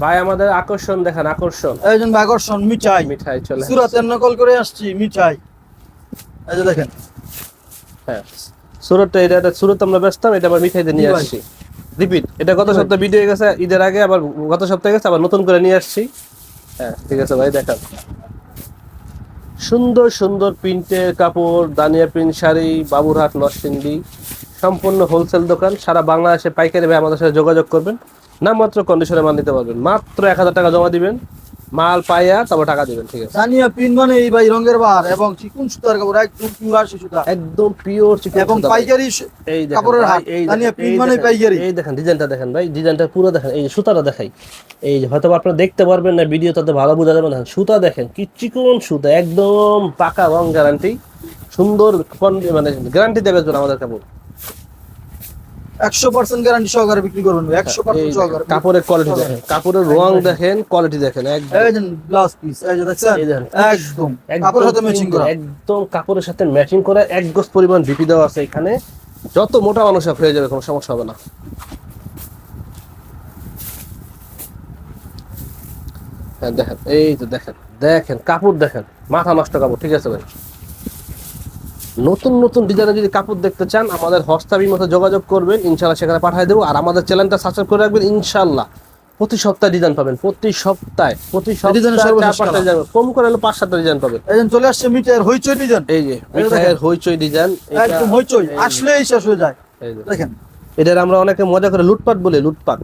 ভাই আমাদের আকর্ষণ দেখেন, আকর্ষণ এই যে আকর্ষণ মিঠাই, মিঠাই চলে সুরাতের নকল করে আসছি মিঠাই। এই যে দেখেন, হ্যাঁ সুরতটা, এটা সুরত আমরা বেচতাম, এটা আবার মিঠাই দিয়ে নিয়ে আসছি রিপিট। এটা গত সপ্তাহে ভিডিও গেছে ঈদের আগে, আবার গত সপ্তাহে গেছে, আবার নতুন করে নিয়ে আসছি। হ্যাঁ ঠিক আছে ভাই, দেখান সুন্দর সুন্দর প্রিন্টের কাপড়, দানিয়া প্রিন্ট শাড়ি, বাবুরহাট নরসিংদী, সম্পূর্ণ হোলসেল দোকান। সারা বাংলাদেশে পাইকারি ভাই আমাদের সাথে যোগাযোগ করবেন, নামমাত্র কন্ডিশনে মাল নিতে পারবেন। মাত্র 1000 টাকা জমা দিবেন, মাল পাইয়া তারপর টাকা দিবেন। ঠিক আছে, দানিয়া প্রিন্ট মানে এই ভাই রঙের বার এবং চিকন সুতার কাপড়, একদম পিওর আশি সুতা, একদম পিওর চিকন এবং সুতা। পাইকারি এই দেখেন কাপড়ের ভাই, হাট। এই দানিয়া দেখেন, প্রিন্ট মানে পাইকারি। এই দেখেন ডিজাইনটা দেখেন ভাই, ডিজাইনটা পুরো দেখেন। এই যে সুতাটা দেখাই, এই যে হয়তো আপনারা দেখতে পারবেন না ভিডিও, তাতে ভালো বোঝা যাবে না। সুতা দেখেন কি চিকন সুতা, একদম পাকা রং গ্যারান্টি, সুন্দর মানে গ্যারান্টি দেবে আমাদের কাপড়। 100% গ্যারান্টি সহকারে বিক্রি করবেন, 100% সহকারে। কাপড়ের কোয়ালিটি দেখেন, কাপড়ের রং দেখেন, কোয়ালিটি দেখেন, একদম এই যে ব্লাউজ পিস, এই যে দেখছেন, একদম কাপড়ের সাথে ম্যাচিং করা, একদম কাপড়ের সাথে ম্যাচিং করা। 1 গজ পরিমাণ ভিপি দেওয়া আছে এখানে, যত মোটা মানুষ হয়ে যাবে কোনো সমস্যা হবে না। হ্যাঁ দেখেন, এই তো দেখেন, দেখেন কাপড় দেখেন, মাথা নষ্ট কাপড়। ঠিক আছে ভাই, নতুন নতুন ডিজাইনের যদি কাপড় দেখতে চান আমাদের হস্তাবির মতো যোগাযোগ করবেন, ইনশাল্লাহ সেখানে পাঠিয়ে দেবো। আর আমাদের চ্যানেলটা সাবস্ক্রাইব করে রাখবেন, ইনশাল্লাহ প্রতি সপ্তাহে ডিজাইন পাবেন, প্রতি সপ্তাহে কম করে হলো 5-7টা ডিজাইন পাবেন। এই যে চলে আসছে মিঠাইয়ের হইচই ডিজাইন, এই যে মিঠাইয়ের হইচই ডিজাইন, একদম হইচই, আসলেই শেষ হয়ে যায়। দেখেন এটার আমরা অনেকে মজা করে লুটপাট বলি, লুটপাট।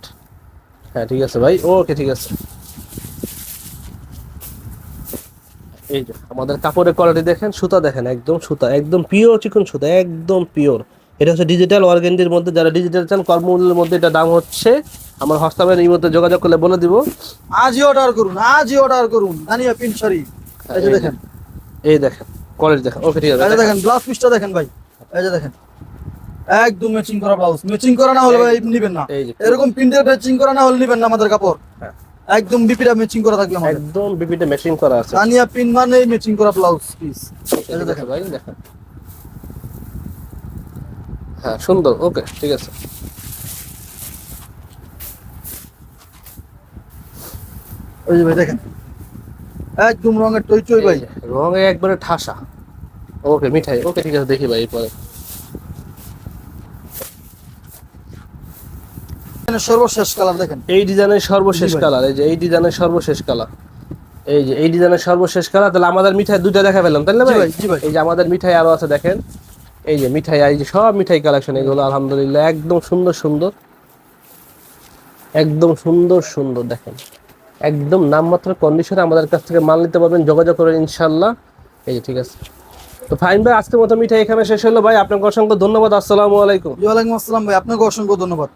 হ্যাঁ ঠিক আছে ভাই, ওকে ঠিক আছে। এই যে আমাদের কাপড়ের কোয়ালিটি দেখেন, সুতা দেখেন, একদম সুতা একদম পিওর চিকন সুতা, একদম পিওর। এটা হচ্ছে ডিজিটাল অর্গানজির মধ্যে, যারা ডিজিটাল চান কর্মমূল্যের মধ্যে এটা দাম হচ্ছে। আমার হস্তাবের এই মধ্যে যোগাযোগ করলে বলে দিব। আজই অর্ডার করুন, আজই অর্ডার করুন। দানিয়া প্রিন্ট শাড়ি, এই যে দেখেন, এই দেখেন কোয়ালিটি দেখেন, ওকে ঠিক আছে। এই যে দেখেন ব্লাউজ পিসটা দেখেন ভাই, এই যে দেখেন একদম ম্যাচিং করা ব্লাউজ, ম্যাচিং করা না হলে ভাই নিবেন না। এরকম প্রিন্টের ম্যাচিং করা না হলে নিবেন না আমাদের কাপড়। একদম বিপিটা ম্যাচিং করা থাকবে আমাদের, একদম বিপিটা ম্যাচিং করা আছে। দানিয়া প্রিন্ট মানে ম্যাচিং করা ব্লাউজ পিস, এই যে দেখেন ভাই দেখেন, হ্যাঁ সুন্দর, ওকে ঠিক আছে। ওই যে ভাই দেখেন একদম রঙের টইচই ভাই, রঙে একবারে ঠাসা। ওকে মিঠাই, ওকে ঠিক আছে, দেখি ভাই এরপরে। সর্বশেষ কালার দেখেন, এই ডিজাইনের সর্বশেষ কালার, এই যে এই ডিজাইনের সর্বশেষ কালার, এই যে এই ডিজাইনের সর্বশেষ কালার। তাহলে আমাদের মিঠাই দুইটা দেখা পেলাম, তাই না ভাই? জি ভাই। এই যে আমাদের মিঠাই আরো আছে দেখেন, এই যে মিঠাই, এই যে সব মিঠাই কালেকশন এগুলো আলহামদুলিল্লাহ একদম সুন্দর সুন্দর, একদম সুন্দর সুন্দর দেখেন, একদম নামমাত্র কন্ডিশনে আমাদের কাছ থেকে মাল নিতে পারবেন, যোগাযোগ করেন ইনশাল্লাহ। এই যে ঠিক আছে, তো ফাইন ভাই আজকের মতো মিঠাই এখানে শেষ হলো ভাই, আপনাকে অসংখ্য ধন্যবাদ। আসসালামু আলাইকুম। ওয়ালাইকুম আসসালাম ভাই, আপনাকে অসংখ্য ধন্যবাদ।